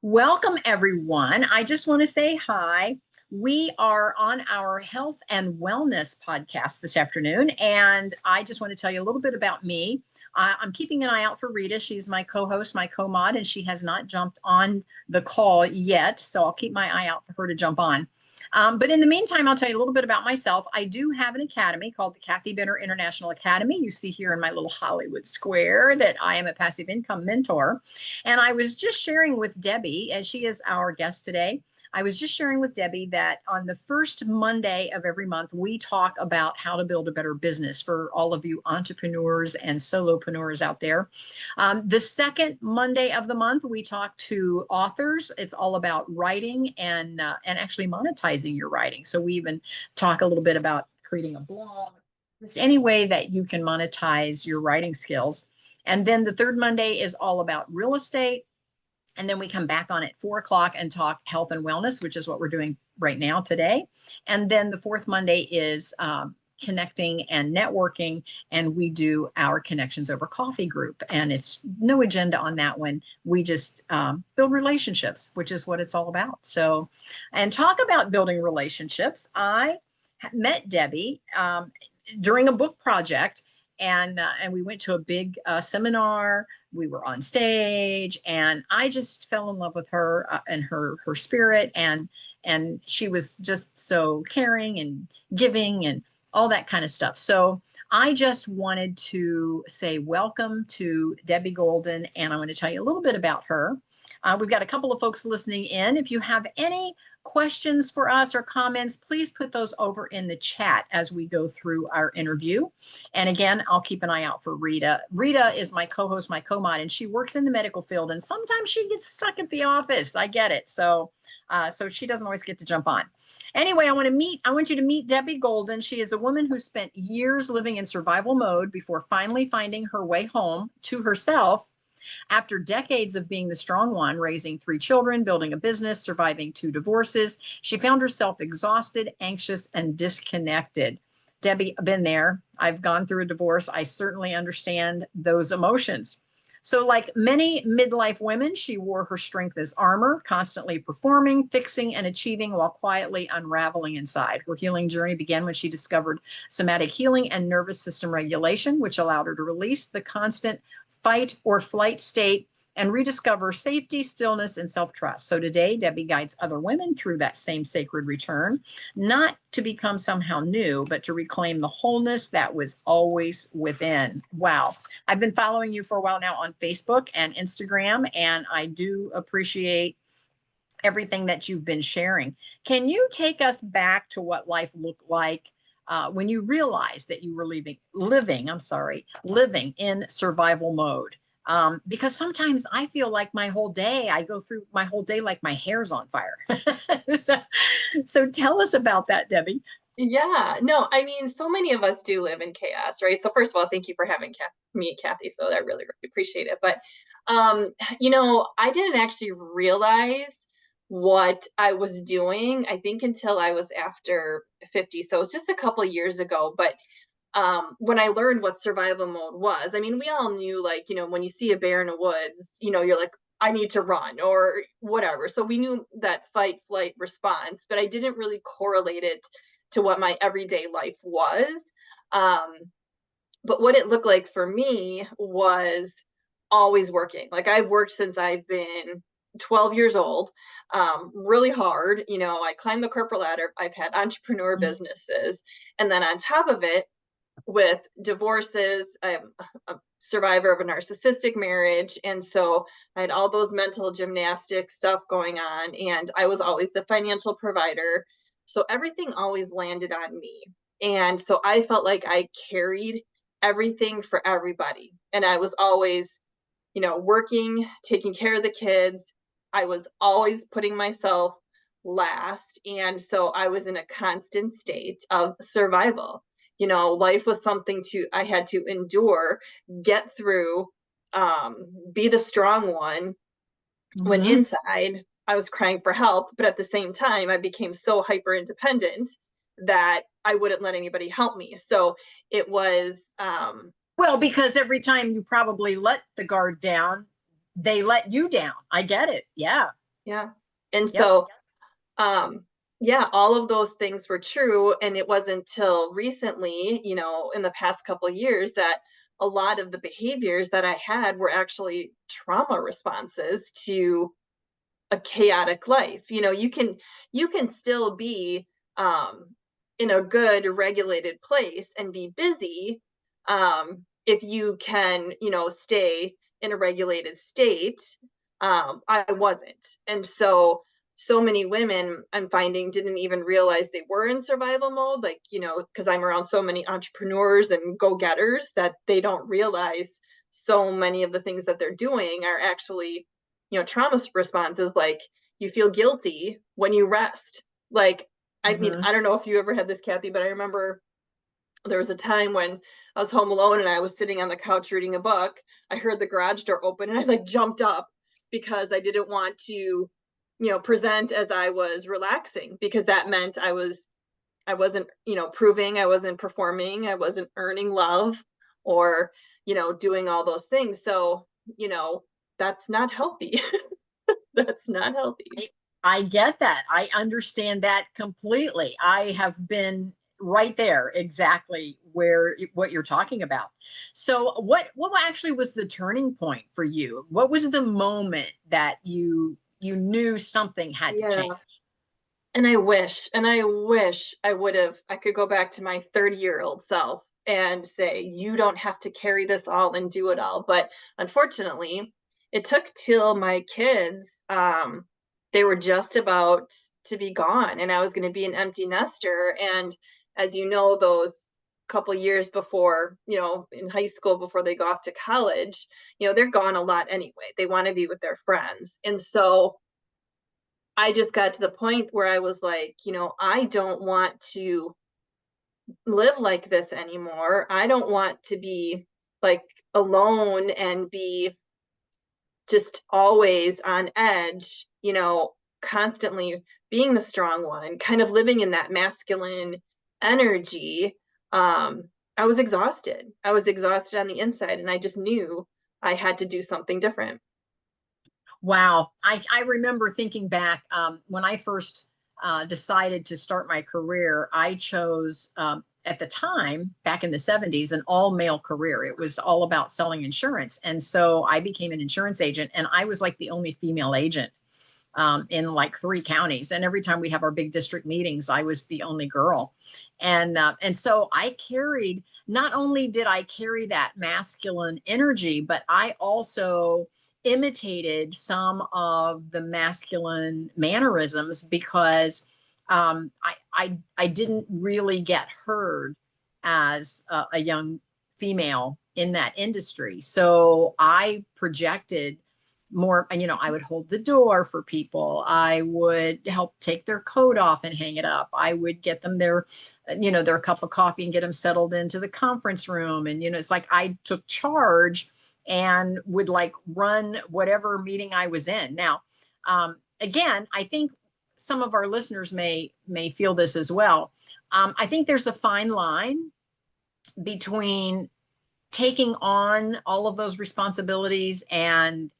Welcome, everyone. I just want to say hi. We are on our health and wellness podcast this afternoon, and I just want to tell you a little bit about me. I'm keeping an eye out for Rita. She's my co-host, my co-mod, and she has not jumped on the call yet, so I'll keep my eye out for her to jump on. But in the meantime, I'll tell you a little bit about myself. I do have an academy called the Kathy Benner International Academy. You see here in my little Hollywood square that I am a passive income mentor. And I was just sharing with Debbie, as she is our guest today, I was just sharing with Debbie that on the first Monday of every month, we talk about how to build a better business for all of you entrepreneurs and solopreneurs out there. The second Monday of the month, we talk to authors. It's all about writing and actually monetizing your writing. So we even talk a little bit about creating a blog, just any way that you can monetize your writing skills. And then the third Monday is all about real estate. And then we come back on at 4 o'clock and talk health and wellness, which is what we're doing right now today. And then the fourth Monday is connecting and networking. And we do our Connections Over Coffee group. And it's no agenda on that one. We just build relationships, which is what it's all about. So, and talk about building relationships. I met Debbie during a book project, and we went to a big seminar. We were on stage, and I just fell in love with her and her spirit, and she was just so caring and giving and all that kind of stuff. So I just wanted to say welcome to Debbie Golden, and I want to tell you a little bit about her. We've got a couple of folks listening in. If you have any questions for us or comments, please put those over in the chat as we go through our interview. And again, I'll keep an eye out for Rita. Rita is my co-host, my co-mod, and she works in the medical field. And sometimes she gets stuck at the office. I get it. So she doesn't always get to jump on. Anyway, I want you to meet Debbie Golden. She is a woman who spent years living in survival mode before finally finding her way home to herself. After decades of being the strong one, raising 3 children, building a business, surviving 2 divorces, she found herself exhausted, anxious, and disconnected. Debbie, I've been there. I've gone through a divorce. I certainly understand those emotions. So like many midlife women, she wore her strength as armor, constantly performing, fixing, and achieving while quietly unraveling inside. Her healing journey began when she discovered somatic healing and nervous system regulation, which allowed her to release the constant fight or flight state and rediscover safety, stillness, and self-trust. So today, Debbie guides other women through that same sacred return, not to become somehow new, but to reclaim the wholeness that was always within. Wow. I've been following you for a while now on Facebook and Instagram, and I do appreciate everything that you've been sharing. Can you take us back to what life looked like when you realized that you were living in survival mode? Because sometimes I feel like I go through my whole day like my hair's on fire. so tell us about that, Debbie. Yeah, no, I mean, so many of us do live in chaos, right? So first of all, thank you for having me, Kathy. So I really, really appreciate it. But I didn't actually realize what I was doing, I think, until I was after 50. So it was just a couple of years ago. But when I learned what survival mode was, I mean, we all knew, like, when you see a bear in the woods, you're like, I need to run or whatever. So we knew that fight, flight response, but I didn't really correlate it to what my everyday life was. But what it looked like for me was always working. Like, I've worked since I've been 12 years old, really hard. I climbed the corporate ladder. I've had entrepreneur businesses. And then on top of it, with divorces, I'm a survivor of a narcissistic marriage. And so I had all those mental gymnastic stuff going on. And I was always the financial provider. So everything always landed on me. And so I felt like I carried everything for everybody. And I was always, working, taking care of the kids. I was always putting myself last. And so I was in a constant state of survival. Life was something I had to endure, get through, be the strong one. When inside I was crying for help, but at the same time, I became so hyper independent that I wouldn't let anybody help me. So it was, Well, because every time you probably let the guard down, they let you down. I get it. Yeah. Yeah. And Yep. so, um, yeah, all of those things were true. And it wasn't until recently, in the past couple of years that a lot of the behaviors that I had were actually trauma responses to a chaotic life. You can still be um in a good regulated place and be busy, if you can, stay in a regulated state. I wasn't. And so many women I'm finding didn't even realize they were in survival mode, like, because I'm around so many entrepreneurs and go-getters, that they don't realize so many of the things that they're doing are actually, trauma responses. Like, you feel guilty when you rest. Like, I mean, Hmm. I don't know if you ever had this, Kathy, but I remember there was a time when I was home alone and I was sitting on the couch reading a book. I heard the garage door open and I like jumped up because I didn't want to, present as I was relaxing, because that meant I wasn't, proving, I wasn't performing, I wasn't earning love, or, doing all those things. So, you know, that's not healthy. That's not healthy. I, I get that. I understand that completely. I have been right there exactly where what you're talking about. So what actually was the turning point for you? What was the moment that you knew something had to change? Yeah. And I wish I could go back to my 30-year-old self and say, you don't have to carry this all and do it all. But unfortunately, it took till my kids, they were just about to be gone, and I was going to be an empty nester. And as you know, those couple years before, in high school, before they go off to college, they're gone a lot anyway. They want to be with their friends. And so I just got to the point where I was like, I don't want to live like this anymore. I don't want to be like alone and be just always on edge, constantly being the strong one, kind of living in that masculine energy. Um, I was exhausted. I was exhausted on the inside, and I just knew I had to do something different. Wow. I remember thinking back when I first decided to start my career, I chose at the time, back in the 70s, an all male career. It was all about selling insurance. And so I became an insurance agent, and I was like the only female agent in like 3 counties. And every time we'd have our big district meetings, I was the only girl. And so I carried, not only did I carry that masculine energy, but I also imitated some of the masculine mannerisms because I didn't really get heard as a young female in that industry. So I projected more, I would hold the door for people. I would help take their coat off and hang it up. I would get them their cup of coffee and get them settled into the conference room. And, it's like I took charge and would like run whatever meeting I was in. Now, again, I think some of our listeners may feel this as well. I think there's a fine line between taking on all of those responsibilities and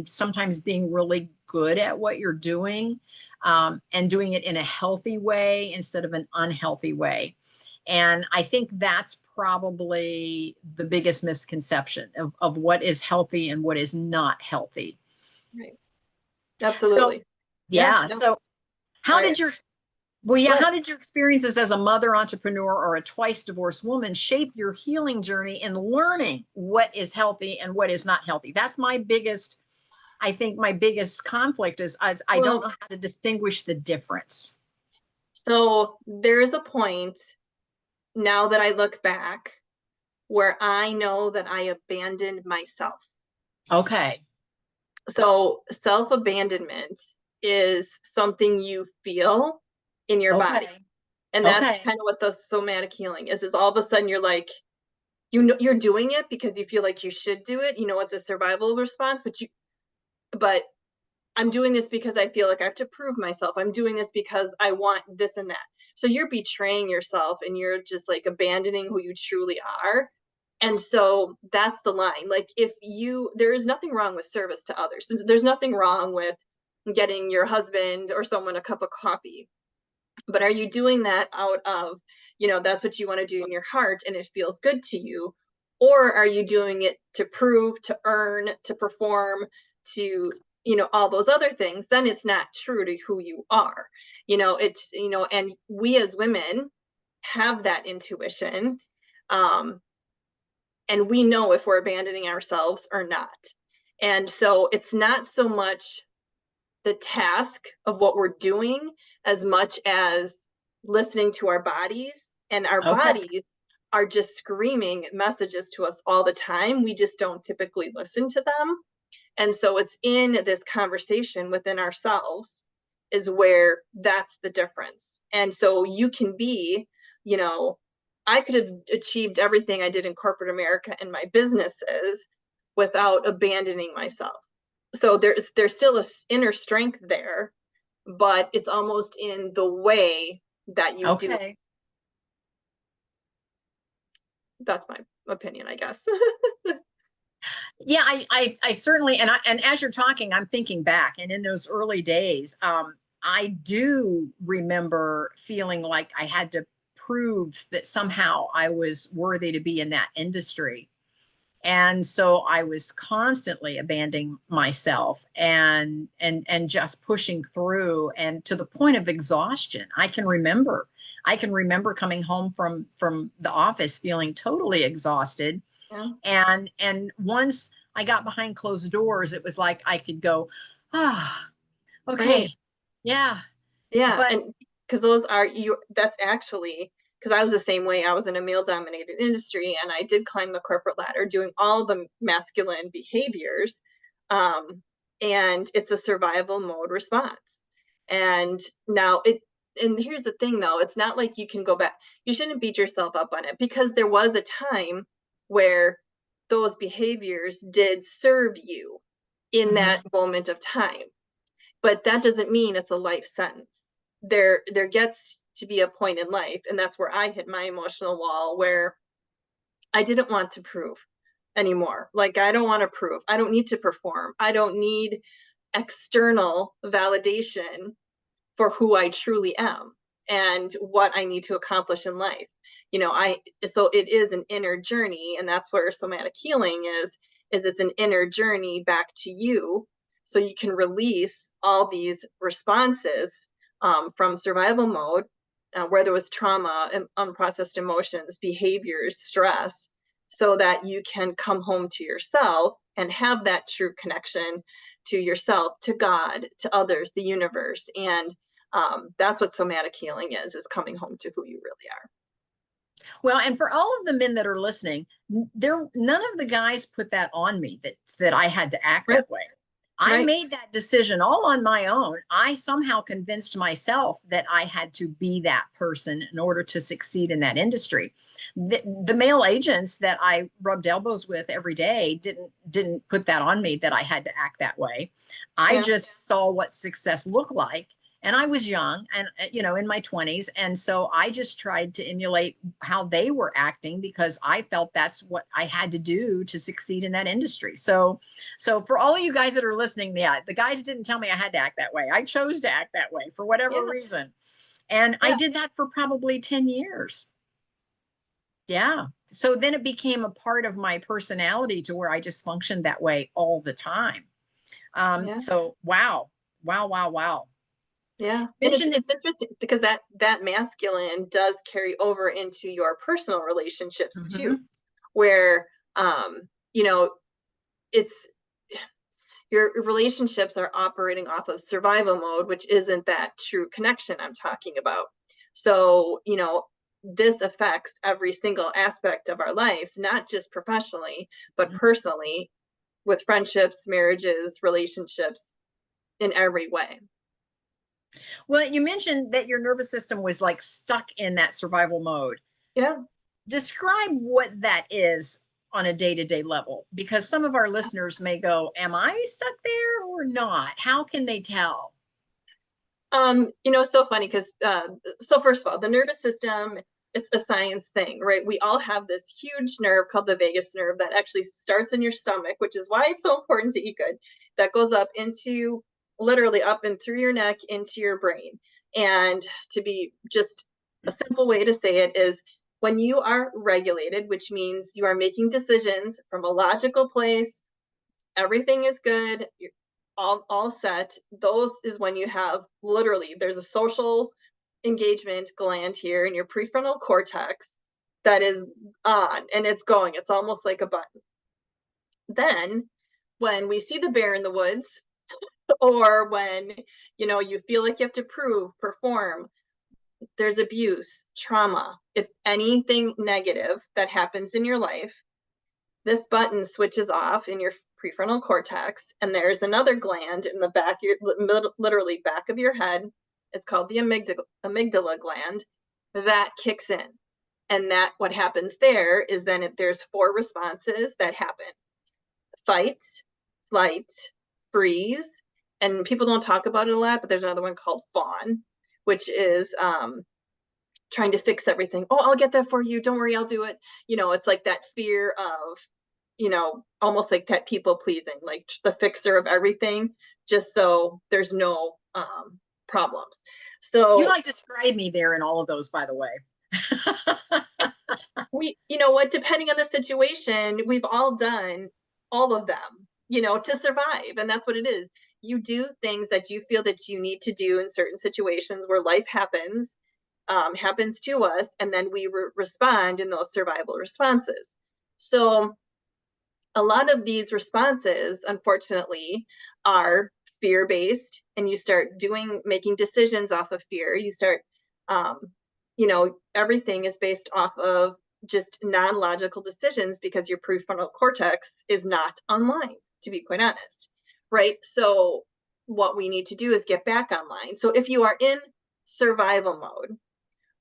sometimes being really good at what you're doing, and doing it in a healthy way instead of an unhealthy way. And I think that's probably the biggest misconception of what is healthy and what is not healthy. Right. So Absolutely. Yeah. yeah, No. so how Sorry. did your well, Go yeah. ahead. How did your experiences as a mother entrepreneur or a twice divorced woman shape your healing journey in learning what is healthy and what is not healthy? That's my biggest, I think my biggest conflict is as I don't Well, know how to distinguish the difference. so there is a point now that I look back where I know that I abandoned myself. Okay. So self-abandonment is something you feel in your body. Okay. And that's Okay. kind of what the somatic healing is. It's all of a sudden you're like, you're doing it because you feel like you should do it. It's a survival response, but I'm doing this because I feel like I have to prove myself. I'm doing this because I want this and that. So you're betraying yourself and you're just like abandoning who you truly are. And so that's the line. Like, there is nothing wrong with service to others. There's nothing wrong with getting your husband or someone a cup of coffee. But are you doing that out of, that's what you want to do in your heart and it feels good to you? Or are you doing it to prove, to earn, to perform, to, all those other things? Then it's not true to who you are. It's, and we as women have that intuition. Um, and we know if we're abandoning ourselves or not. And so it's not so much the task of what we're doing as much as listening to our bodies, and our Okay. bodies are just screaming messages to us all the time. We just don't typically listen to them. And so it's in this conversation within ourselves is where that's the difference. And so you can be, you know, I could have achieved everything I did in corporate America and my businesses without abandoning myself. So there's still a inner strength there, but it's almost in the way that you do. Okay. That's my opinion, I guess. Yeah, I certainly, and as you're talking, I'm thinking back, and in those early days, I do remember feeling like I had to prove that somehow I was worthy to be in that industry. And so I was constantly abandoning myself and just pushing through, and to the point of exhaustion. I can remember coming home from the office feeling totally exhausted, Yeah, and once I got behind closed doors, it was like I could go, ah, right. okay, yeah. Yeah, But and because those are you that's actually because I was the same way. I was in a male dominated industry and I did climb the corporate ladder doing all the masculine behaviors. Um, and it's a survival mode response. And now and here's the thing though, it's not like you can go back. You shouldn't beat yourself up on it because there was a time where those behaviors did serve you in mhm. that moment of time, but that doesn't mean it's a life sentence. There gets to be a point in life, and that's where I hit my emotional wall where I didn't want to prove anymore. Like I don't want to prove. I don't need to perform. I don't need external validation for who I truly am and what I need to accomplish in life. I so it is an inner journey, and that's where somatic healing is it's an inner journey back to you so you can release all these responses from survival mode where there was trauma and unprocessed emotions, behaviors, stress, so that you can come home to yourself and have that true connection to yourself, to God, to others, the universe. And that's what somatic healing is coming home to who you really are. Well, and for all of the men that are listening, there none of the guys put that on me that I had to act Right, that way. I right. made that decision all on my own. I somehow convinced myself that I had to be that person in order to succeed in that industry. The male agents that I rubbed elbows with every day didn't put that on me that I had to act that way. I Yeah, just saw what success looked like, and I was young and in my 20s, and so I just tried to emulate how they were acting because I felt that's what I had to do to succeed in that industry. So for all of you guys that are listening, yeah, the guys didn't tell me I had to act that way. I chose to act that way for whatever yeah, reason. And I yeah, did that for probably 10 years. Yeah. So then it became a part of my personality to where I just functioned that way all the time. yeah, So wow. Wow, wow, wow. yeah. And it's Mentioned it's interesting because that masculine does carry over into your personal relationships too, mhm. where you know, it's your relationships are operating off of survival mode, which isn't that true connection I'm talking about. So, this affects every single aspect of our lives, not just professionally, but personally, with friendships, marriages, relationships, in every way. Well, you mentioned that your nervous system was like stuck in that survival mode. Yeah. Describe what that is on a day-to-day level, because some of our listeners may go, am I stuck there or not? How can they tell? It's so funny because so first of all, the nervous system, it's a science thing, right? We all have this huge nerve called the vagus nerve that actually starts in your stomach, which is why it's so important to eat good. That goes up into literally up and through your neck into your brain. And to be just a simple way to say it is when you are regulated, which means you are making decisions from a logical place, everything is good, you're all set. Those is when you have literally there's a social engagement gland here in your prefrontal cortex that is on and it's going. It's almost like a button. Then when we see the bear in the woods, or when you feel like you have to prove, perform, there's abuse, trauma, if anything negative that happens in your life, this button switches off in your prefrontal cortex, and there's another gland in the back, your literally back of your head. It's called the amygdala gland that kicks in. And that what happens there is then there's four responses that happen: fight, flight, freeze, and people don't talk about it a lot, but there's another one called fawn, which is trying to fix everything. Oh, I'll get that for you. Don't worry, I'll do it. It's like that fear of, almost like that people pleasing, like the fixer of everything, just so there's no problems. You So like describe me there in all of those, by the way. what, depending on the situation, we've all done all of them, to survive. And that's what it is. You do things that you feel that you need to do in certain situations where life happens to us, and then we respond in those survival responses. So a lot of these responses, unfortunately, are fear-based, and you start making decisions off of fear. You start, everything is based off of just non-logical decisions because your prefrontal cortex is not online, to be quite honest, right? So what we need to do is get back online. So if you are in survival mode,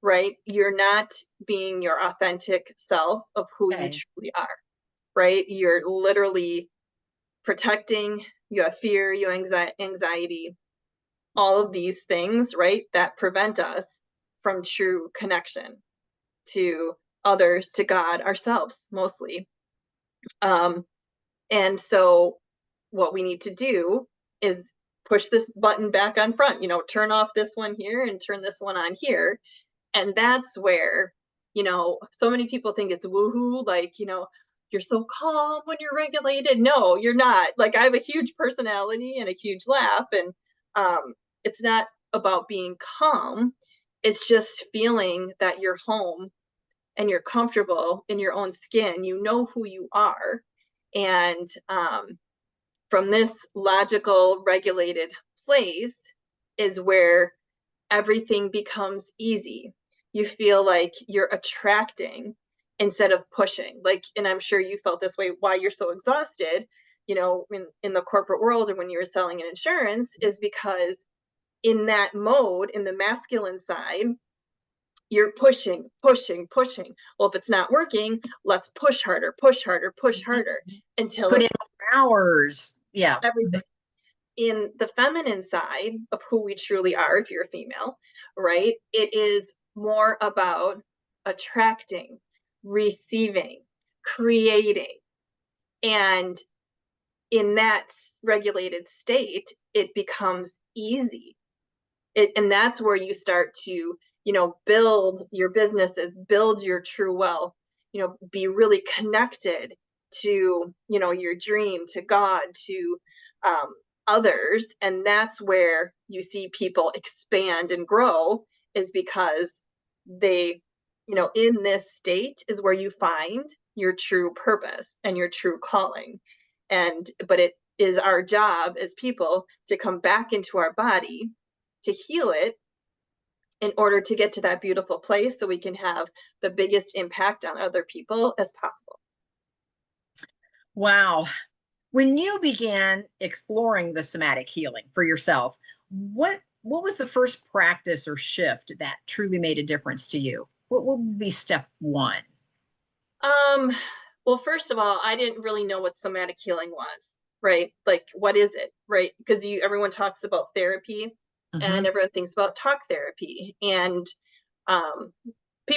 right, you're not being your authentic self of who you truly are, right? You're literally protecting, you have fear, you have anxiety, all of these things, right, that prevent us from true connection to others, to God, ourselves, mostly. And so what we need to do is push this button back on front, turn off this one here and turn this one on here. And that's where, so many people think it's woohoo, like, you're so calm when you're regulated. No, you're not. Like, I have a huge personality and a huge laugh, and it's not about being calm. It's just feeling that you're home and you're comfortable in your own skin. You know who you are. And from this logical, regulated place is where everything becomes easy. You feel like you're attracting instead of pushing. Like, and I'm sure you felt this way, why you're so exhausted, in the corporate world or when you were selling an insurance, is because in that mode, in the masculine side, you're pushing, pushing, pushing. Well, if it's not working, let's push harder, push harder, push harder until Put in hours. Yeah. everything. In the feminine side of who we truly are, if you're a female, right, it is more about attracting, receiving, creating. And in that regulated state, it becomes easy. And that's where you start to, build your businesses, build your true wealth, be really connected to, your dream, to God, to others. And that's where you see people expand and grow, is because they, in this state is where you find your true purpose and your true calling. But it is our job as people to come back into our body, to heal it, in order to get to that beautiful place so we can have the biggest impact on other people as possible. Wow. When you began exploring the somatic healing for yourself, what was the first practice or shift that truly made a difference to you? What would be step one? Well, first of all, I didn't really know what somatic healing was, right? Like, what is it, right? Because everyone talks about therapy, and everyone thinks about talk therapy, and um,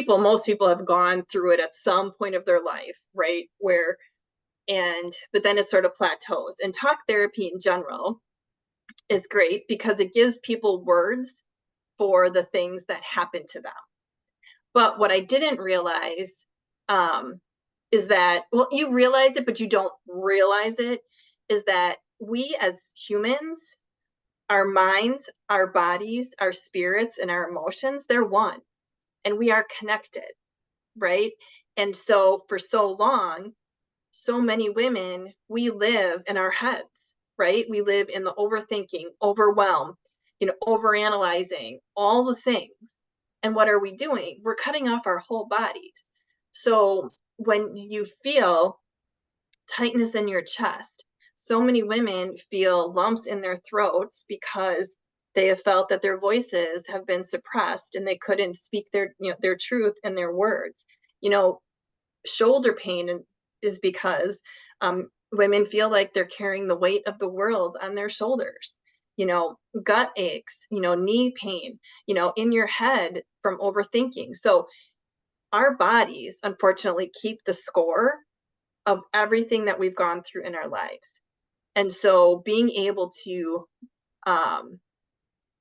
most people have gone through it at some point of their life, right? But then it sort of plateaus. And talk therapy in general is great because it gives people words for the things that happen to them. But what I didn't realize is that, well, you realize it, but you don't realize it, is that we as humans, our minds, our bodies, our spirits, and our emotions, they're one, and we are connected, right? And so for so long, so many women, we live in our heads, right? We live in the overthinking, overwhelm, overanalyzing, all the things. And what are we doing? We're cutting off our whole bodies. So when you feel tightness in your chest, so many women feel lumps in their throats because they have felt that their voices have been suppressed and they couldn't speak their truth and their words. Shoulder pain is because women feel like they're carrying the weight of the world on their shoulders. Gut aches, knee pain, in your head from overthinking. So our bodies, unfortunately, keep the score of everything that we've gone through in our lives. And so being able to um,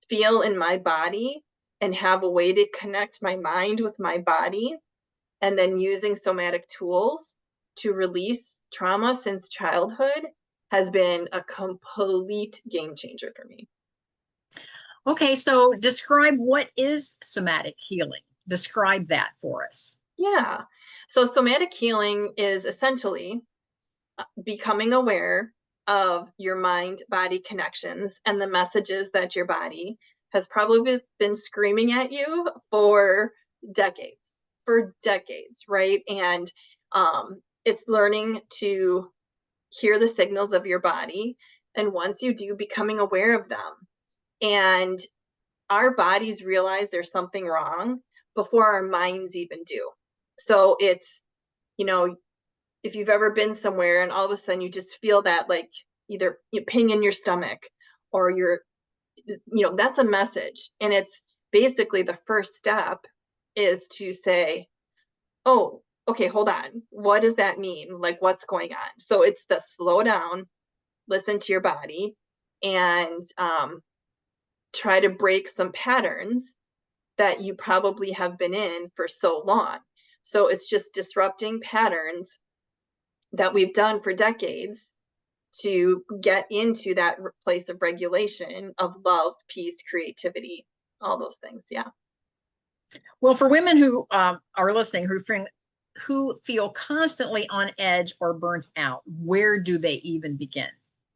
feel in my body and have a way to connect my mind with my body, and then using somatic tools to release trauma since childhood has been a complete game changer for me. Okay, so describe what is somatic healing. Describe that for us. Yeah. So somatic healing is essentially becoming aware of your mind body connections and the messages that your body has probably been screaming at you for decades, right? And it's learning to hear the signals of your body. And once you do, becoming aware of them. And our bodies realize there's something wrong before our minds even do. So it's, if you've ever been somewhere and all of a sudden you just feel that like either ping in your stomach or that's a message. And it's basically the first step is to say, oh, okay, hold on. What does that mean? Like, what's going on? So it's the slow down, listen to your body, and try to break some patterns that you probably have been in for so long. So it's just disrupting patterns that we've done for decades to get into that place of regulation, of love, peace, creativity, all those things. Yeah. Well, for women who are listening, who feel constantly on edge or burnt out, where do they even begin?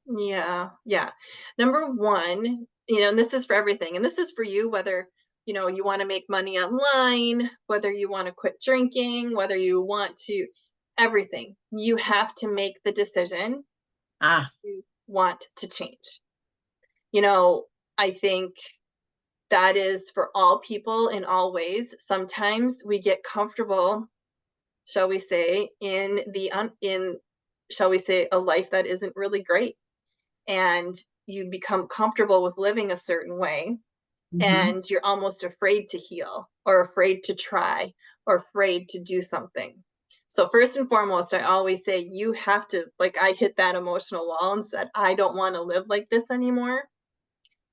Yeah. Yeah. Number one, and this is for everything, and this is for you, whether, you want to make money online, whether you want to quit drinking, whether you want to, everything, you have to make the decision Ah, you want to change. I think that is for all people in all ways. Sometimes we get comfortable, shall we say, in shall we say a life that isn't really great, and you become comfortable with living a certain way, mm-hmm. and you're almost afraid to heal or afraid to try or afraid to do something. So first and foremost, I always say you have to, like, I hit that emotional wall and said, I don't want to live like this anymore.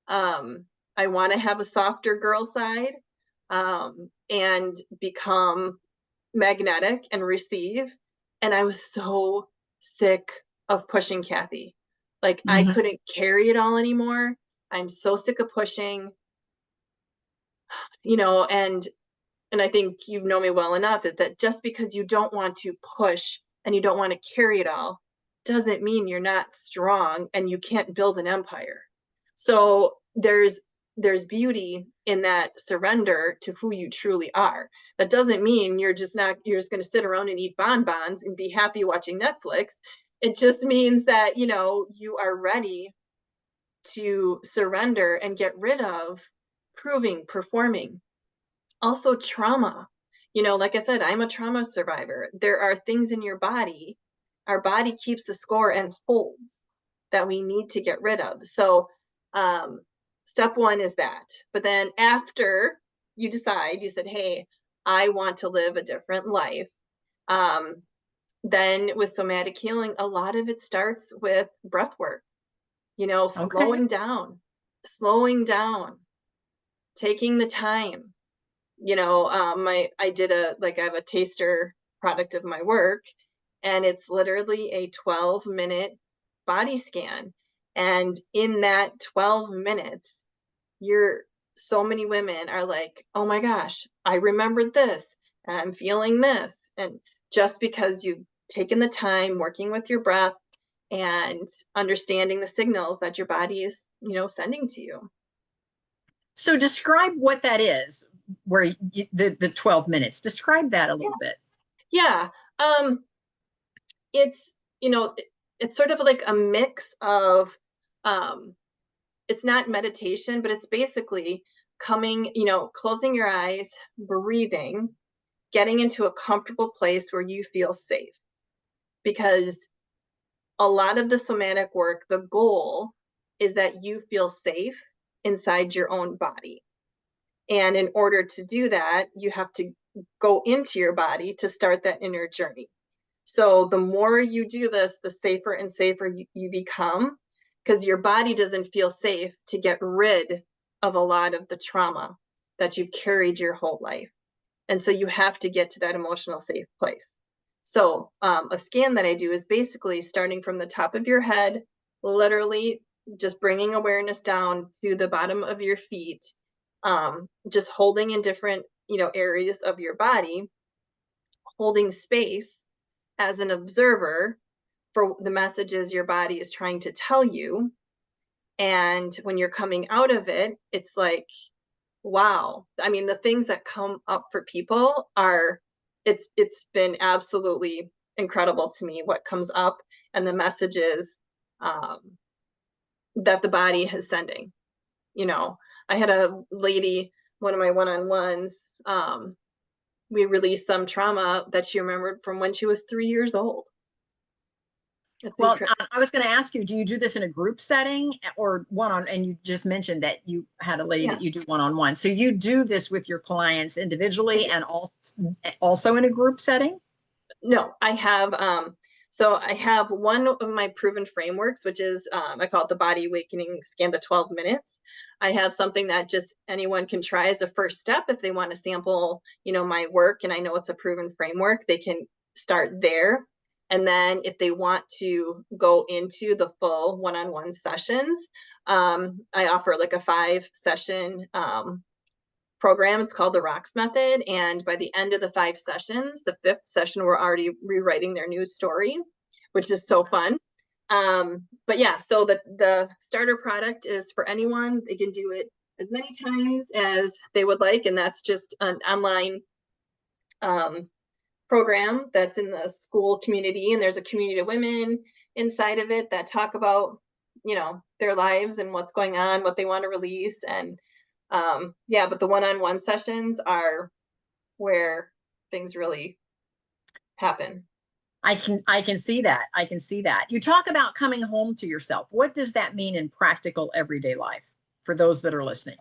Um, I want to have a softer girl side, and become magnetic and receive. And I was so sick of pushing, Kathy. Like, I Mm-hmm. couldn't carry it all anymore. I'm so sick of pushing, and I think you know me well enough that just because you don't want to push and you don't want to carry it all doesn't mean you're not strong and you can't build an empire. So there's beauty in that surrender to who you truly are. That doesn't mean you're just going to sit around and eat bonbons and be happy watching Netflix. It just means that, you are ready to surrender and get rid of proving, performing. Also trauma. Like I said, I'm a trauma survivor. There are things in your body, our body keeps the score and holds, that we need to get rid of. So step one is that. But then after you decide, you said, hey, I want to live a different life. um, then with somatic healing, a lot of it starts with breath work, Okay. slowing down, slowing down, taking the time. I did I have a taster product of my work, and it's literally a 12-minute body scan. And in that 12 minutes, you're so many women are like, oh my gosh, I remembered this and I'm feeling this. And just because you've taken the time working with your breath and understanding the signals that your body is, sending to you. So describe what that is, where the 12 minutes. Describe that a little bit. Yeah. It's, it's sort of like a mix of, it's not meditation, but it's basically coming, closing your eyes, breathing, getting into a comfortable place where you feel safe. Because a lot of the somatic work, the goal is that you feel safe inside your own body. And in order to do that, you have to go into your body to start that inner journey. So the more you do this, the safer and safer you become, because your body doesn't feel safe to get rid of a lot of the trauma that you've carried your whole life. And so you have to get to that emotional safe place. So a scan that I do is basically starting from the top of your head, literally just bringing awareness down to the bottom of your feet, just holding in different, areas of your body, holding space as an observer for the messages your body is trying to tell you. And when you're coming out of it, it's like, wow. I mean, the things that come up for people are, it's been absolutely incredible to me what comes up and the messages um, that the body is sending. I had a lady, one of my one-on-ones, we released some trauma that she remembered from when she was 3 years old. It's Well, incredible. I was going to ask you, do you do this in a group setting or one on, and you just mentioned that you had a lady Yeah, that you do one-on-one. So you do this with your clients I individually do. and also in a group setting? No, I have I have one of my proven frameworks, which is I call it the body awakening scan, the 12 minutes. I have something that just anyone can try as a first step if they want to sample, my work, and I know it's a proven framework, they can start there. And then if they want to go into the full one-on-one sessions, I offer like a 5-session program. It's called the Rocks Method. And by the end of the 5 sessions, the 5th session, we're already rewriting their news story, which is so fun. But yeah, so the starter product is for anyone. They can do it as many times as they would like. And that's just an online program that's in the school community. And there's a community of women inside of it that talk about, their lives and what's going on, what they want to release. And yeah, but the one-on-one sessions are where things really happen. I can see that. I can see that. You talk about coming home to yourself. What does that mean in practical everyday life for those that are listening?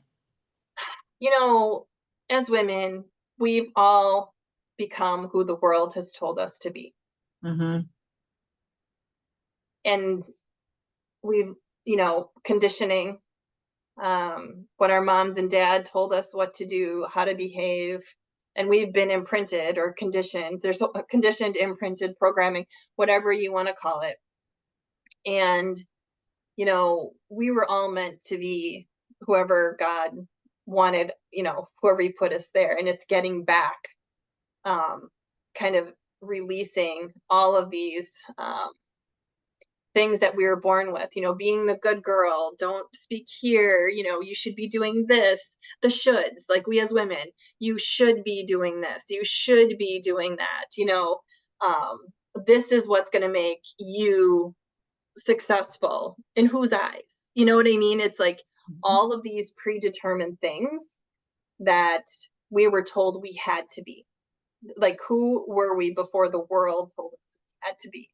You know, as women, we've all become who the world has told us to be. Mm-hmm. And we've, conditioning, what our moms and dad told us what to do, how to behave. And we've been imprinted or conditioned. There's conditioned, imprinted programming, whatever you want to call it. And we were all meant to be whoever God wanted, whoever he put us there. And it's getting back, kind of releasing all of these things that we were born with, being the good girl, don't speak here, you should be doing this, the shoulds, like we as women, you should be doing this, you should be doing that, um, this is what's going to make you successful in whose eyes, you know what I mean? It's like all of these predetermined things that we were told we had to be. Like, who were we before the world told us we had to be?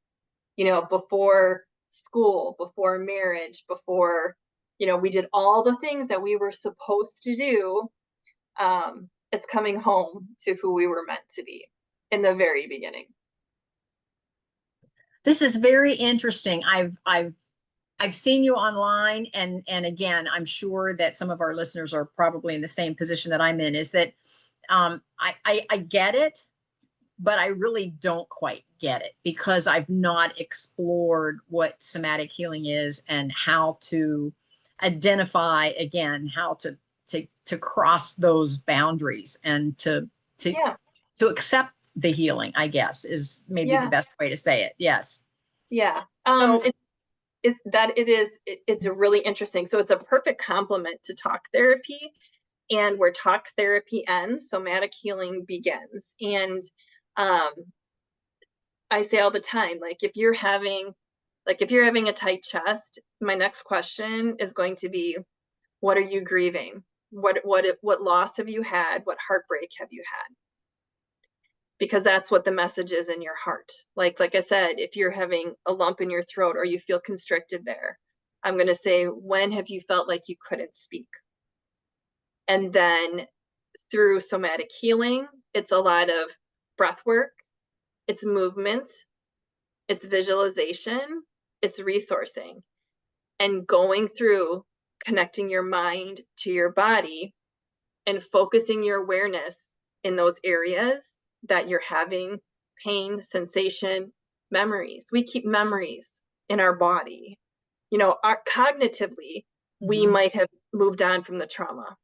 Before school, before marriage, before, we did all the things that we were supposed to do. It's coming home to who we were meant to be in the very beginning. This is very interesting. I've I've seen you online, and again, I'm sure that some of our listeners are probably in the same position that I'm in, is that I get it, but I really don't quite get it because I've not explored what somatic healing is and how to identify, again, how to cross those boundaries and to Yeah, to accept the healing, I guess, is maybe the yeah, best way to say it. Yes. yeah. So It's a really interesting. So it's a perfect complement to talk therapy, and where talk therapy ends, somatic healing begins. And um, I say all the time, if you're having a tight chest, my next question is going to be, what are you grieving? What loss have you had? What heartbreak have you had? Because that's what the message is in your heart. Like I said, if you're having a lump in your throat or you feel constricted there, I'm going to say, when have you felt like you couldn't speak? And then through somatic healing, it's a lot of breath work, it's movement, it's visualization, it's resourcing, and going through connecting your mind to your body and focusing your awareness in those areas that you're having pain, sensation, memories. We keep memories in our body. Cognitively, we mhm. might have moved on from the trauma,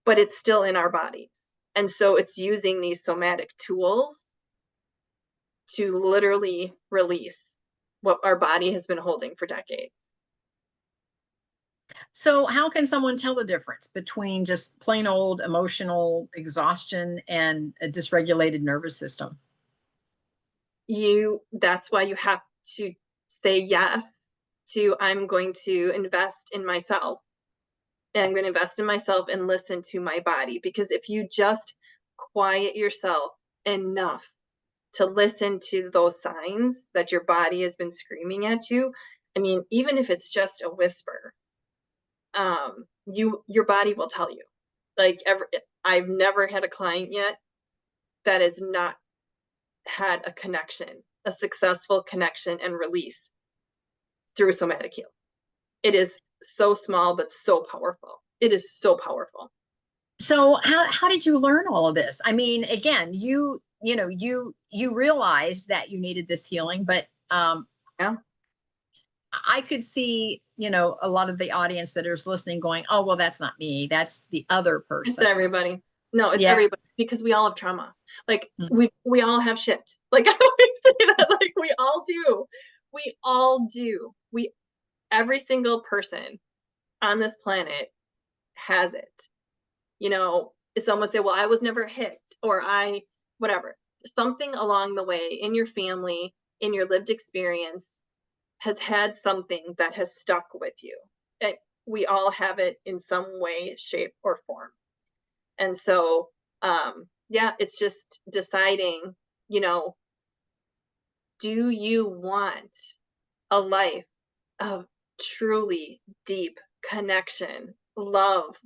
but it's still in our bodies. And so it's using these somatic tools to literally release what our body has been holding for decades. So how can someone tell the difference between just plain old emotional exhaustion and a dysregulated nervous system? That's why you have to say yes to, I'm going to invest in myself, and I'm going to invest in myself and listen to my body. Because if you just quiet yourself enough to listen to those signs that your body has been screaming at you, I mean, even if it's just a whisper, your body will tell you. I've never had a client yet that has not had a connection, a successful connection and release through somatic heal. It is so small but so powerful. It is so powerful. So how did you learn all of this? I mean, again, you realized that you needed this healing, but Yeah, I could see, a lot of the audience that is listening going, "Oh, well, that's not me. That's the other it's person." everybody. No, it's Yeah. everybody, because we all have trauma. Like Mhm. we all have shit. Like I always say that. Like we all do. We all do. We Every single person on this planet has it. Someone say, well, I was never hit, or whatever. Something along the way in your family, in your lived experience, has had something that has stuck with you. It, we all have it in some way, shape, or form. And so, yeah, it's just deciding, you know, do you want a life of truly deep connection, love,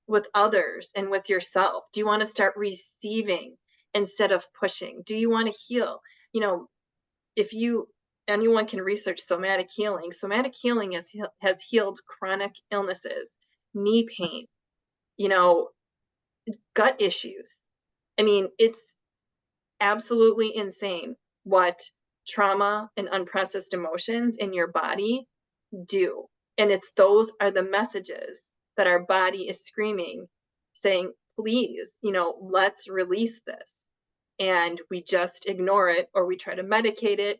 with others and with yourself? Do you want to start receiving instead of pushing? Do you want to heal? You know, if you Anyone can research somatic healing. Somatic healing has healed chronic illnesses, knee pain, you know, gut issues. I mean, it's absolutely insane what trauma and unprocessed emotions in your body do. And those are the messages that our body is screaming, saying, please, let's release this. And we just ignore it, or we try to medicate it,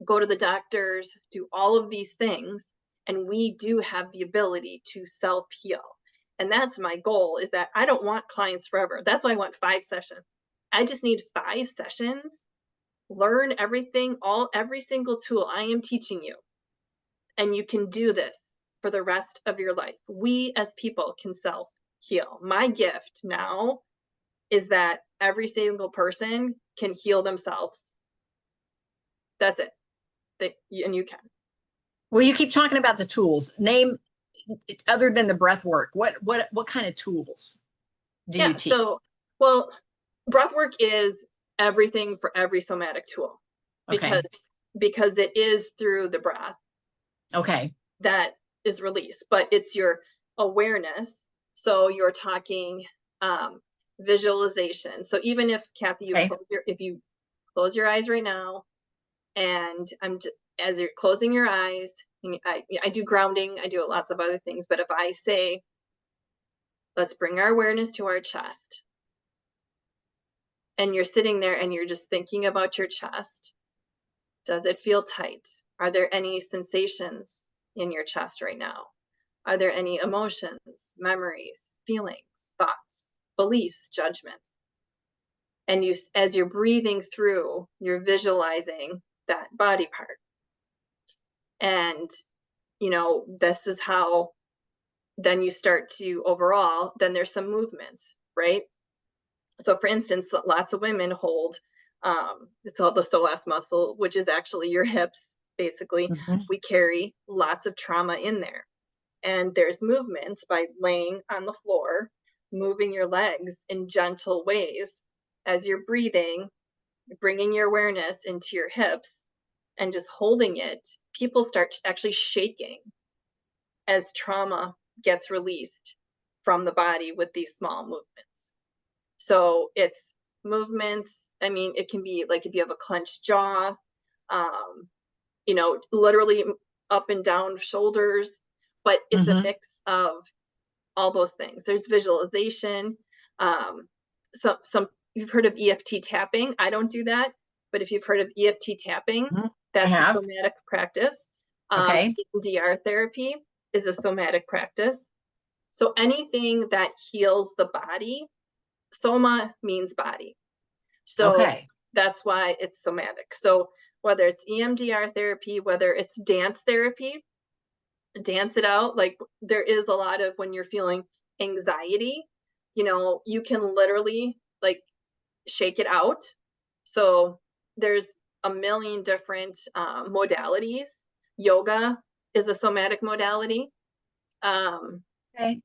go to the doctors, do all of these things. And we do have the ability to self heal. And that's my goal, is that I don't want clients forever. That's why I want 5 sessions. I just need 5 sessions, learn every single tool I am teaching you, and you can do this for the rest of your life. We as people can self heal. My gift now is that every single person can heal themselves. That's it. And you can. Well, you keep talking about the tools. Name, other than the breath work, what kind of tools do you Yeah. teach? Well, breath work is everything for every somatic tool, because Okay. because it is through the breath. Okay. that is released, but it's your awareness. So you're talking visualization. So even if Kathy, Okay. if you close your eyes right now, and as you're closing your eyes, I do grounding, I do lots of other things, but if I say, let's bring our awareness to our chest, and you're sitting there and you're just thinking about your chest, does it feel tight? Are there any sensations in your chest right now? Are there any emotions, memories, feelings, thoughts, beliefs, judgments? And as you're breathing through, you're visualizing that body part. And, this is how then you start to overall, then there's some movements, right? So for instance, lots of women hold, it's all the psoas muscle, which is actually your hips. Basically, Mhm. we carry lots of trauma in there. And there's movements by laying on the floor, moving your legs in gentle ways as you're breathing, bringing your awareness into your hips and just holding it. People start actually shaking as trauma gets released from the body with these small movements. So it's movements. I mean, it can be like if you have a clenched jaw, um, literally up and down shoulders, but it's a Mhm. mix of all those things. There's visualization. Um, some you've heard of EFT tapping. I don't do that, but if you've heard of EFT tapping, Mhm. I that's a have. somatic practice. Okay. EMDR therapy is a somatic practice. So anything that heals the body, soma means body. So Okay. that's why it's somatic. So whether it's EMDR therapy, whether it's dance therapy, dance it out. Like there is a lot of when you're feeling anxiety, you can literally like shake it out. So there's a million different modalities. Yoga is a somatic modality. Um, Okay.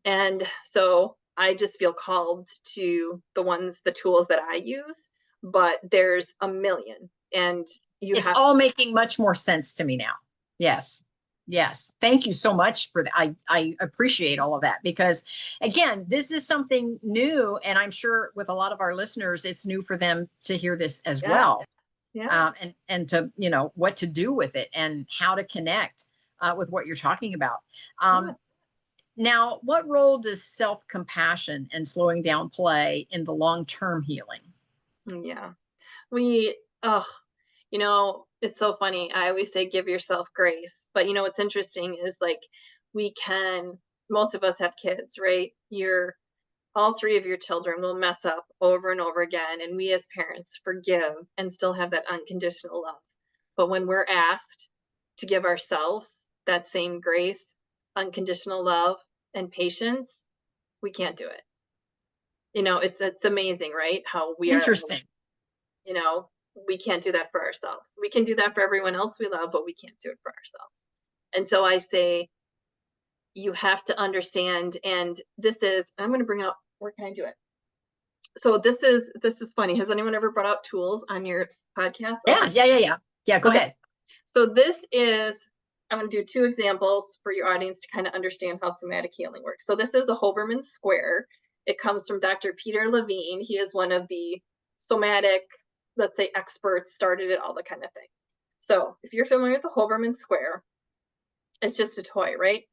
and so I just feel called to the tools that I use, but there's a million and you It's have, all making much more sense to me now. Yes. Yes. Thank you so much for that. I appreciate all of that because, again, this is something new. And I'm sure with a lot of our listeners, it's new for them to hear this as yeah, well. yeah, And to, what to do with it and how to connect with what you're talking about. yeah. Now, what role does self compassion and slowing down play in the long term healing? Yeah. We, oh, it's so funny. I always say give yourself grace. But what's interesting is like we can, most of us have kids, right? All three of your children will mess up over and over again. And we as parents forgive and still have that unconditional love. But when we're asked to give ourselves that same grace, unconditional love, and patience, we can't do it. It's amazing, right? How we are, Interesting. you know, we can't do that for ourselves. We can do that for everyone else we love, but we can't do it for ourselves. And so I say, you have to understand, and I'm going to bring out, where can I do it? So this is funny. Has anyone ever brought out tools on your podcast? Yeah. Yeah. Yeah. Yeah. Yeah. Go Okay. ahead. So I'm going to do two examples for your audience to kind of understand how somatic healing works. So this is the Hoberman Square. It comes from Dr. Peter Levine. He is one of the somatic, let's say, experts, started it, all the kind of thing. So if you're familiar with the Hoberman Square, it's just a toy, right?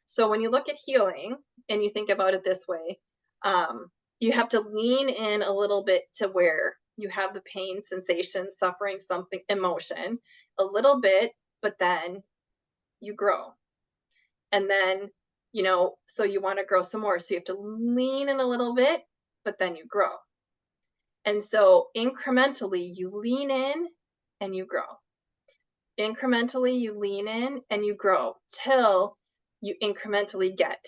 So when you look at healing and you think about it this way, um, you have to lean in a little bit to where you have the pain, sensation, suffering, something, emotion, a little bit, but then you grow. And then, so you want to grow some more. So you have to lean in a little bit, but then you grow. And so incrementally, you lean in and you grow. Incrementally, you lean in and you grow till you incrementally get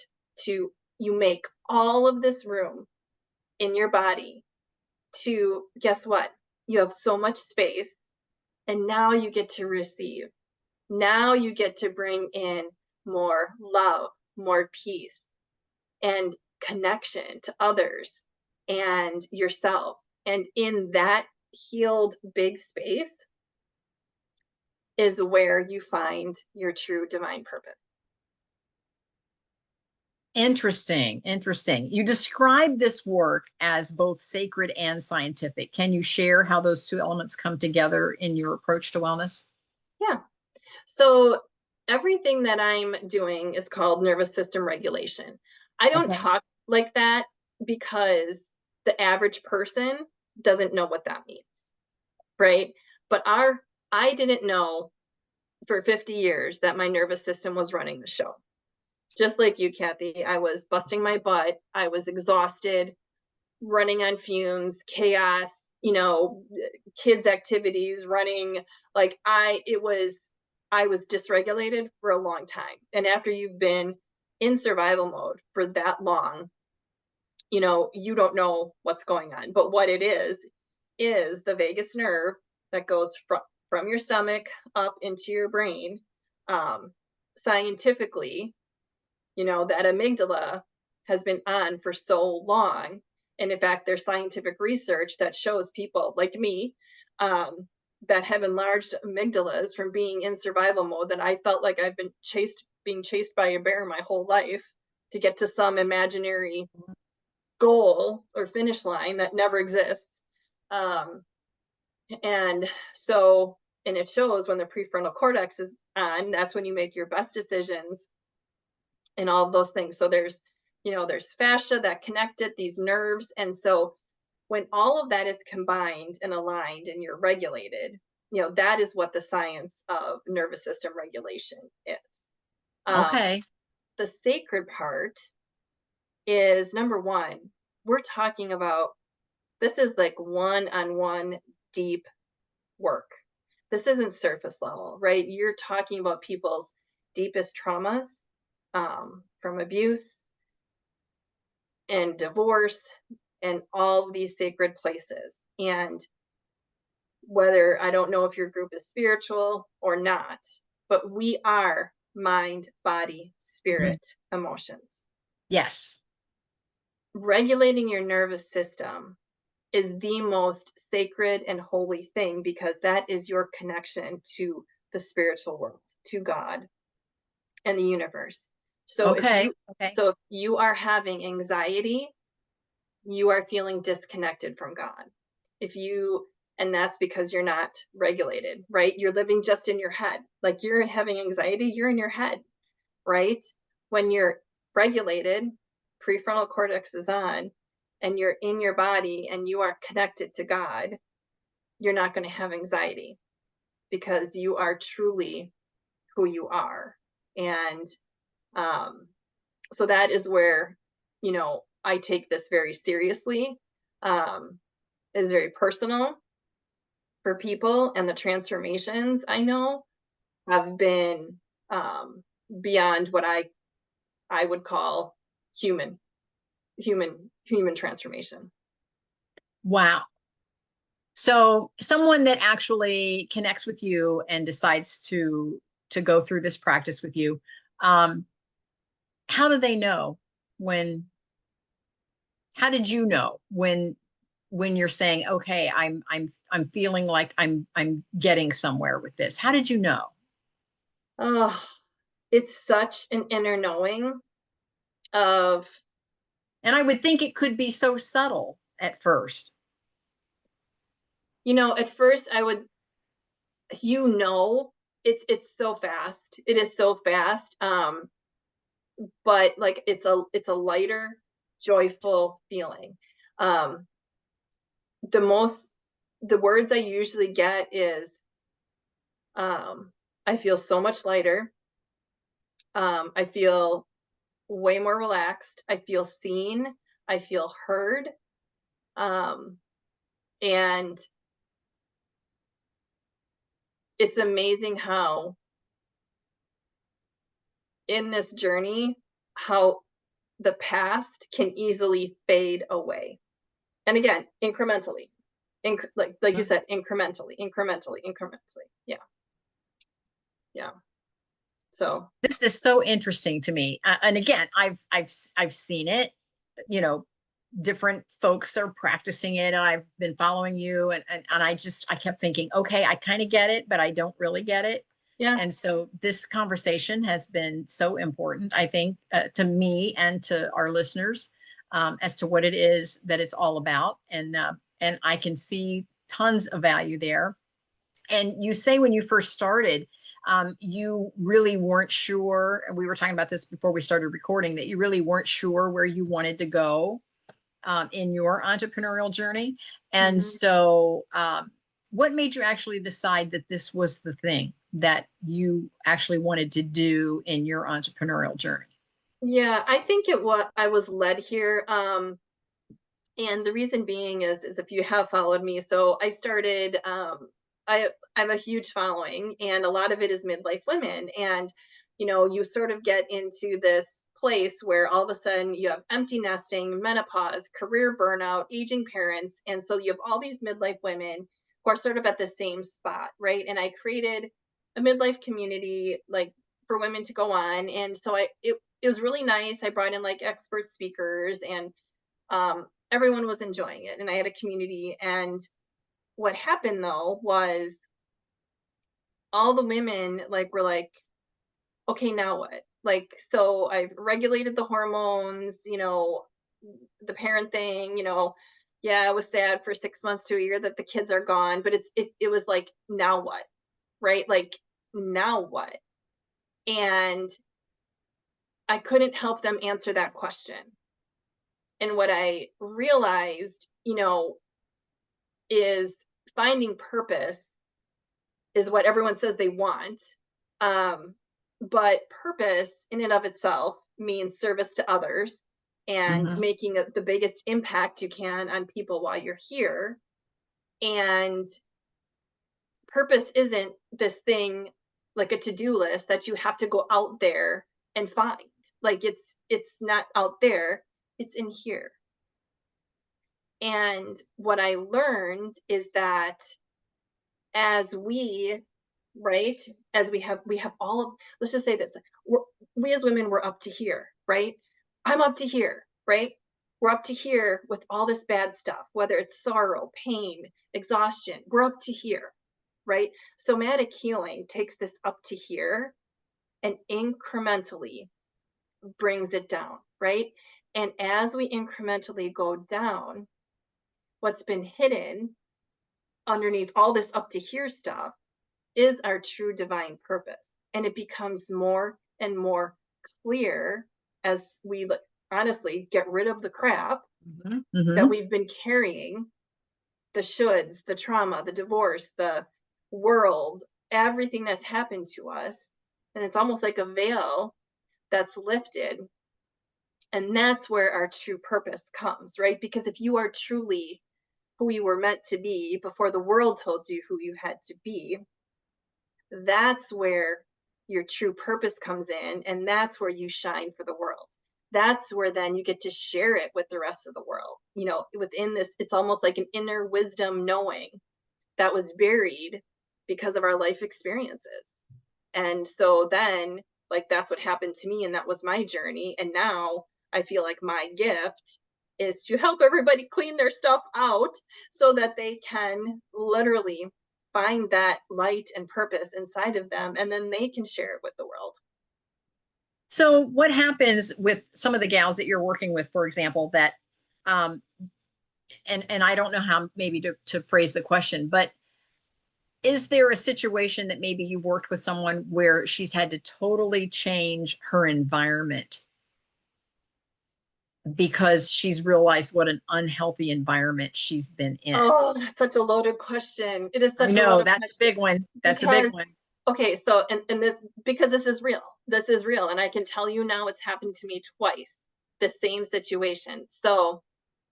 to, you make all of this room in your body to, guess what? You have so much space. And now you get to receive. Now you get to bring in more love, more peace, and connection to others and yourself. And in that healed big space, is where you find your true divine purpose. Interesting. Interesting. You describe this work as both sacred and scientific. Can you share how those two elements come together in your approach to wellness? Yeah. So everything that I'm doing is called nervous system regulation. I don't Okay. talk like that because the average person doesn't know what that means, right? But I didn't know for 50 years that my nervous system was running the show. Just like you, Kathy, I was busting my butt. I was exhausted, running on fumes, chaos, kids activities, running. Like I was dysregulated for a long time. And after you've been in survival mode for that long, you don't know what's going on. But what it is the vagus nerve that goes from your stomach up into your brain. Scientifically, that amygdala has been on for so long. And in fact, there's scientific research that shows people like me that have enlarged amygdalas from being in survival mode, that I felt like I've been being chased by a bear my whole life to get to some imaginary goal or finish line that never exists. Um, and so, and it shows when the prefrontal cortex is on, that's when you make your best decisions and all of those things. So there's fascia that connect it, these nerves. And so when all of that is combined and aligned and you're regulated, that is what the science of nervous system regulation is. Um, Okay. the sacred part is number one, we're talking about this is like one-on-one deep work. This isn't surface level, right? You're talking about people's deepest traumas, from abuse and divorce and all these sacred places. And whether, I don't know if your group is spiritual or not, but we are mind, body, Mhm. spirit, emotions. Yes. Regulating your nervous system is the most sacred and holy thing because that is your connection to the spiritual world, to God and the universe. So if Okay. you Okay. so if you are having anxiety, you are feeling disconnected from God. If you And that's because you're not regulated, right? You're living just in your head. Like you're having anxiety, you're in your head, right? When you're regulated, prefrontal cortex is on, and you're in your body and you are connected to God, you're not going to have anxiety because you are truly who you are. And um, so that is where, I take this very seriously. Is very personal for people, and the transformations I know have been beyond what I would call human human transformation. Wow. So someone that actually connects with you and decides to go through this practice with you, um, how do they know when, how did you know when you're saying, okay, I'm feeling like I'm getting somewhere with this? How did you know? Oh, it's such an inner knowing of, And I would think it could be so subtle at first. at first I would, it's so fast. It is so fast. But like it's a lighter, joyful feeling. Um, the most the words I usually get is, um, I feel so much lighter. I feel way more relaxed. I feel seen. I feel heard. Um, and it's amazing how in this journey, how the past can easily fade away. And again, incrementally, like you said, incrementally. Yeah, yeah. So This is so interesting to me. And again, I've seen it, you know, different folks are practicing it, and I've been following you, and I kept thinking, okay, I kind of get it, but I don't really get it. Yeah. And so this conversation has been so important, I think, to me and to our listeners, as to what it is that it's all about. And I can see tons of value there. And you say when you first started, you really weren't sure, and we were talking about this before we started recording, that you really weren't sure where you wanted to go in your entrepreneurial journey. And Hmm. so, what made you actually decide that this was the thing that you actually wanted to do in your entrepreneurial journey? Yeah, I think I was led here. And the reason being is if you have followed me, so I started I have a huge following, and a lot of it is midlife women. And you sort of get into this place where all of a sudden you have empty nesting, menopause, career burnout, aging parents, and so you have all these midlife women who are sort of at the same spot, right? And I created a midlife community, like, for women to go on. And so it was really nice. I brought in like expert speakers, and everyone was enjoying it, and I had a community. And what happened though was all the women like were like, okay, now what? Like, so I've regulated the hormones, the parent thing, yeah, I was sad for 6 months to a year that the kids are gone, but it was like, now what? Right? Like, now what? And I couldn't help them answer that question. And what I realized, is finding purpose is what everyone says they want. Um, but purpose in and of itself means service to others and Mhm. making the biggest impact you can on people while you're here. And purpose isn't this thing like a to-do list that you have to go out there and find. Like, it's not out there, it's in here. And what I learned is that as we right as we have all of, let's just say this, we're, we as women, we're up to here, right? I'm up to here, right? We're up to here with all this bad stuff, whether it's sorrow, pain, exhaustion. We're up to here, right? Somatic healing takes this up to here and incrementally brings it down, right? And as we incrementally go down, what's been hidden underneath all this up to here stuff is our true divine purpose. And it becomes more and more clear as we honestly get rid of the crap Mhm. that Mhm. we've been carrying, the shoulds, the trauma, the divorce, the world, everything that's happened to us. And it's almost like a veil that's lifted. And that's where our true purpose comes, right? Because if you are truly who you were meant to be before the world told you who you had to be, that's where your true purpose comes in, and that's where you shine for the world. That's where then you get to share it with the rest of the world. Within this, it's almost like an inner wisdom knowing that was buried because of our life experiences. And so then, like, that's what happened to me, and that was my journey. And now I feel like my gift is to help everybody clean their stuff out so that they can literally find that light and purpose inside of them, and then they can share it with the world. So, what happens with some of the gals that you're working with, for example, that, um, and I don't know how maybe to phrase the question, but is there a situation that maybe you've worked with someone where she's had to totally change her environment because she's realized what an unhealthy environment she's been in? Oh, that's such a loaded question. It is I such a know loaded that's a question big one. That's a big because, one. okay, so, and this, because this is real. This is real, and I can tell you now it's happened to me twice, the same situation. So,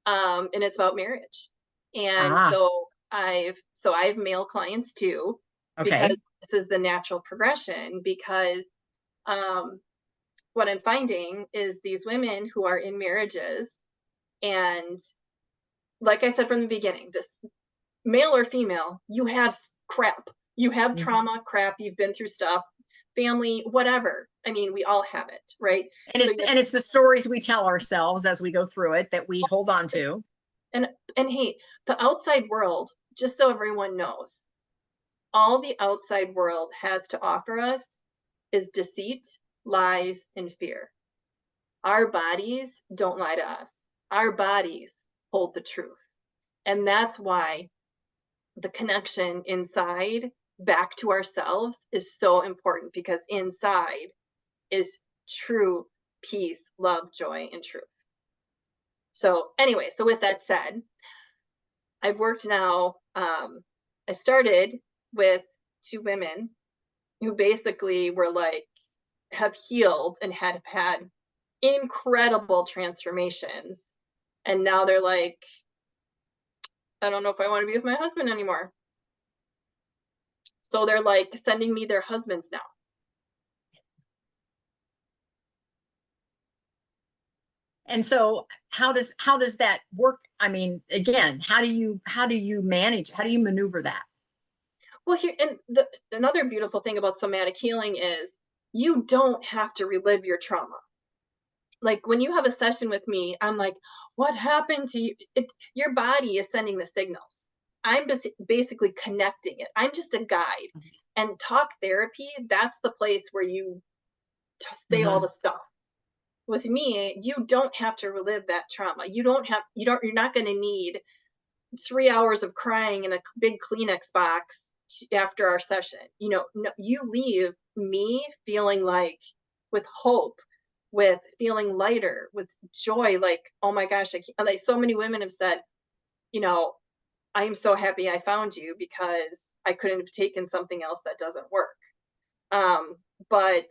and it's about marriage. And Ah, so I have male clients too, because okay. this is the natural progression. Because um, what I'm finding is these women who are in marriages, and like I said from the beginning, this male or female, you have crap, you have Mhm. trauma, crap, you've been through stuff, family, whatever. I mean, we all have it, right? And So it's and it's the stories we tell ourselves as we go through it that we hold on to. and hey, the outside world, just so everyone knows, all the outside world has to offer us is deceit, lies, and fear. Our bodies don't lie to us. Our bodies hold the truth. And that's why the connection inside back to ourselves is so important, because inside is true peace, love, joy, and truth. So, anyway, so with that said, I've worked now. I started with two women who basically were like, have healed and had incredible transformations. And now they're like, I don't know if I want to be with my husband anymore. So they're like sending me their husbands now. And so how does that work? I mean, again, how do you manage, how do you maneuver that? Well, here, and another beautiful thing about somatic healing is you don't have to relive your trauma. Like when you have a session with me, I'm like, what happened to you? Your body is sending the signals. I'm just basically connecting it. I'm just a guide. And talk therapy, that's the place where you say all Mm-hmm. the stuff. With me, you don't have to relive that trauma. You're not going to need 3 hours of crying in a big Kleenex box after our session. No, you leave me feeling like with hope, with feeling lighter, with joy. Like, oh my gosh, like so many women have said, you know, I am so happy I found you because I couldn't have taken something else that doesn't work. But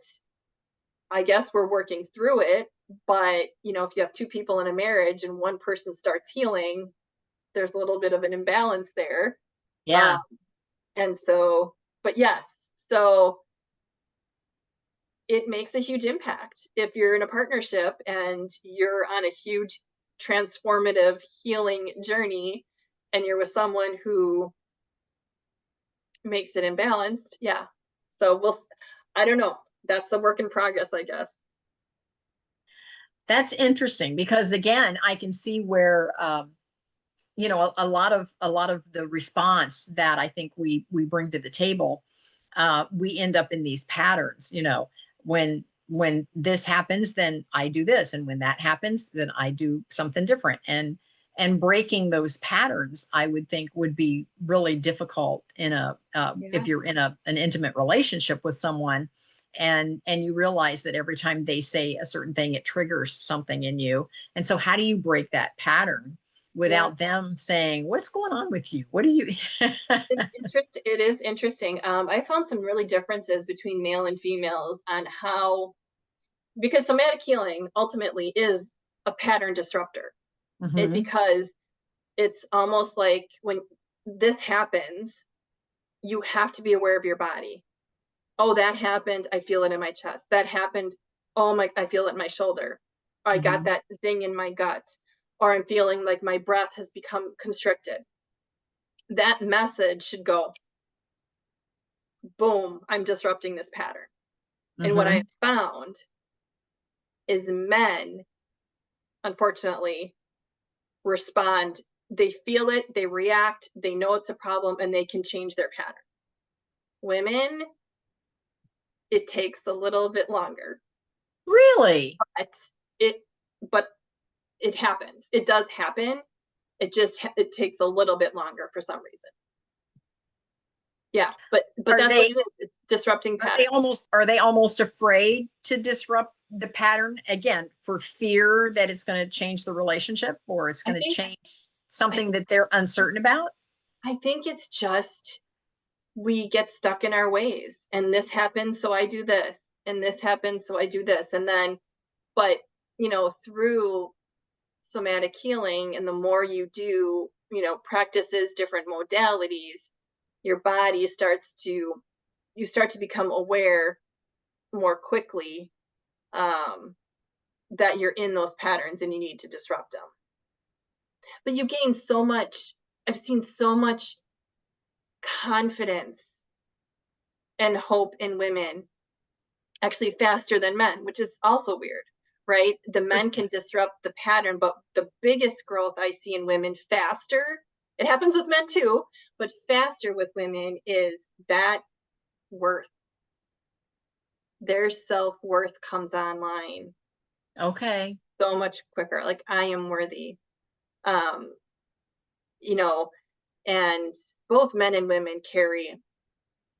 I guess we're working through it. But if you have two people in a marriage and one person starts healing, there's a little bit of an imbalance there. Uh, Yeah. and so, but yes, so it makes a huge impact if you're in a partnership and you're on a huge transformative healing journey and you're with someone who makes it imbalanced. Yeah. So I don't know. That's a work in progress, I guess. That's interesting because again, I can see where a lot of the response that I think we bring to the table, we end up in these patterns. When this happens, then I do this, and when that happens, then I do something different. And breaking those patterns, I would think, would be really difficult in a Yeah. if you're in an intimate relationship with someone, and you realize that every time they say a certain thing, it triggers something in you. And so, how do you break that pattern Yeah. without them saying, "What's going on with you? What do you?" It is interesting. I found some really differences between male and females on how, because somatic healing ultimately is a pattern disruptor. Hmm. Because it's almost like when this happens, you have to be aware of your body. Oh, that happened. I feel it in my chest. That happened. Oh my, I feel it in my shoulder. I got Hmm. that zing in my gut, or I'm feeling like my breath has become constricted. That message should go, boom, I'm disrupting this pattern. And what I Hmm. found is men, unfortunately, respond. They feel it, they react, they know it's a problem, and they can change their pattern. Women, it takes a little bit longer, Really? but it but it happens. It does happen. It takes a little bit longer for some reason. Yeah, but Are that's what they it is. It's disrupting patterns. are they almost afraid to disrupt the pattern again for fear that it's going to change the relationship or it's I going to think change I something think that they're uncertain about? I think it's just we get stuck in our ways, and this happens so I do this, and this happens so I do this, and then but through somatic healing, and the more you do, practices, different modalities, your body starts to you start to become aware more quickly, um, that you're in those patterns and you need to disrupt them. But you gain so much. I've seen so much confidence and hope in women actually faster than men, which is also weird, right? The men can disrupt the pattern, but the biggest growth I see in women faster, it happens with men too, but faster with women is that worth. Their self-worth comes online Okay. so much quicker. Like I am worthy. Um, you know, and both men and women carry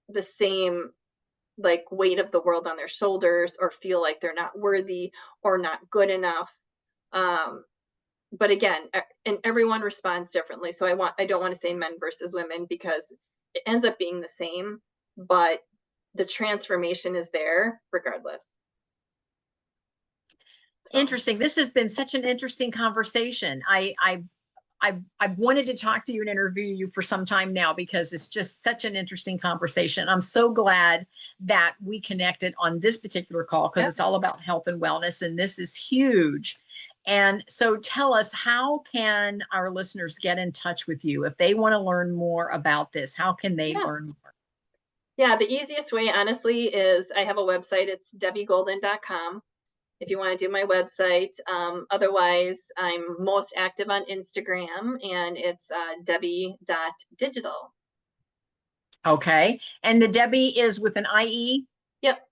the same like weight of the world on their shoulders or feel like they're not worthy or not good enough. Um, but again, and everyone responds differently. So I don't want to say men versus women because it ends up being the same, but the transformation is there regardless. So Interesting. This has been such an interesting conversation. I've wanted to talk to you and interview you for some time now because it's just such an interesting conversation. I'm so glad that we connected on this particular call because yeah. it's all about health and wellness, and this is huge. And so tell us, how can our listeners get in touch with you if they want to learn more about this? How can they Yeah. learn more? Yeah, the easiest way, honestly, is I have a website. It's debbiegolden.com. If you want to do my website. Otherwise, I'm most active on Instagram and it's debbie.digital. Okay. And the Debbie is with an IE? Yep.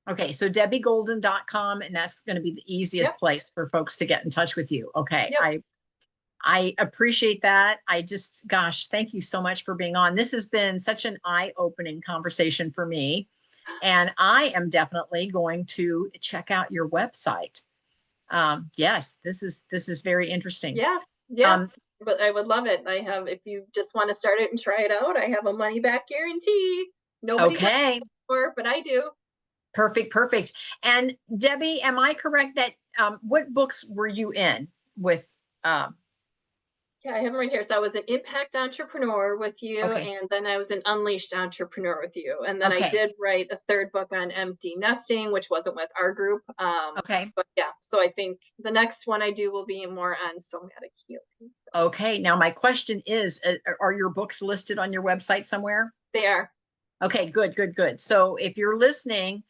Okay, so debbiegolden.com, and that's going to be the Yep. easiest place for folks to get in touch with you. Okay, Yep. I appreciate that. I just, gosh, thank you so much for being on. This has been such an eye-opening conversation for me, and I am definitely going to check out your website. Yes, this is very interesting. Yeah. Yeah. Um, But I would love it. I have, if you just want to start it and try it out, I have a money back guarantee. Nobody does okay, it before, but I do. perfect, perfect. And Debbie, am I correct that what books were you in with? Um, Yeah, I have it right here. So I was an impact entrepreneur with you, okay, and then I was an unleashed entrepreneur with you. And then I okay, did write a third book on empty nesting, which wasn't with our group. okay. But yeah, so I think the next one I do will be more on somatic healing. Okay. Now, my question is, are your books listed on your website somewhere? They are. Okay, good, good, good. So if you're listening,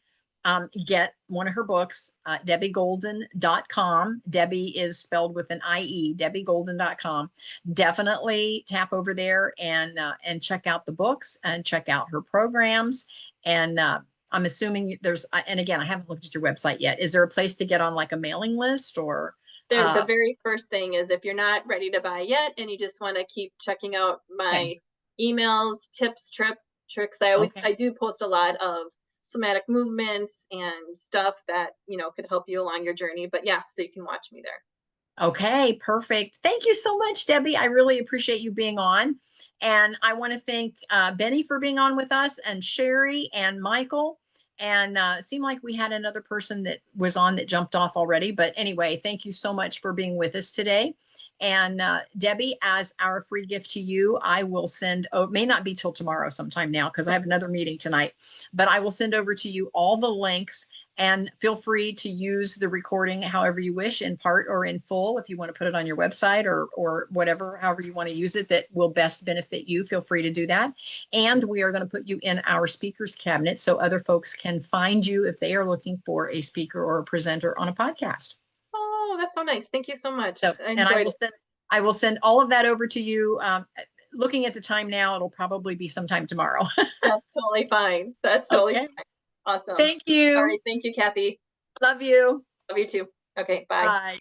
get one of her books, debbiegolden.com. Debbie is spelled with an IE, debbiegolden.com. Definitely tap over there and check out the books and check out her programs. And I'm assuming there's, and again, I haven't looked at your website yet. Is there a place to get on like a mailing list or? The very first thing is if you're not ready to buy yet and you just want to keep checking out Okay, my emails, tips, tricks, okay. I do post a lot of somatic movements and stuff that, could help you along your journey. But yeah, so you can watch me there. Okay, perfect. Thank you so much, Debbie. I really appreciate you being on. And I want to thank Benny for being on with us, and Sherry and Michael. And it seemed like we had another person that was on that jumped off already. But anyway, thank you so much for being with us today. And Debbie, as our free gift to you, I will send, oh, it may not be till tomorrow sometime now because I have another meeting tonight, but I will send over to you all the links, and feel free to use the recording however you wish, in part or in full. If you want to put it on your website or whatever, however you want to use it that will best benefit you, feel free to do that. And we are going to put you in our speakers cabinet so other folks can find you if they are looking for a speaker or a presenter on a podcast. Oh, that's so nice. Thank you so much. So, I and enjoyed it. I will send all of that over to you. Looking at the time now, it'll probably be sometime tomorrow. That's totally fine. That's totally Okay. fine. Awesome. Thank All you. right. Thank you, Kathy. Love you. Love you too. Okay. Bye. Bye.